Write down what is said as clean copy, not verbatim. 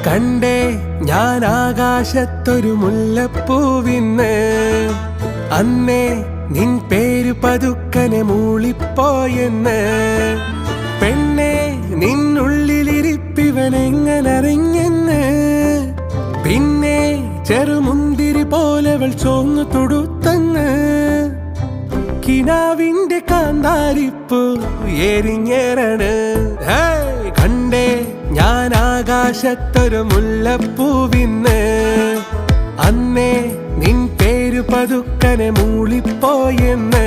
കണ്ടേ ഞാൻ ആകാശത്തൊരു മുല്ലപ്പൂവിന്ന്, അന്നേ നിൻ പേര് പതുക്കനെ മൂളിപ്പോയെന്ന്. പെണ്ണെ നിന്നുള്ളിലിരിപ്പിവനെങ്ങനറിഞ്ഞെന്ന്, പിന്നെ ചെറുമുന്തിരി പോലവൾ ചോന്നു തൊടുത്തന്ന്. കിനാവിന്റെ കാന്താരിപ്പൂ എരിഞ്ഞേറാണ്. കണ്ടേ ഞാൻ ആകാശത്തൊരു മുല്ലപ്പൂവിന്ന്, അന്നേ നിൻ പേര് പതുക്കനെ മൂളിപ്പോയെന്ന്.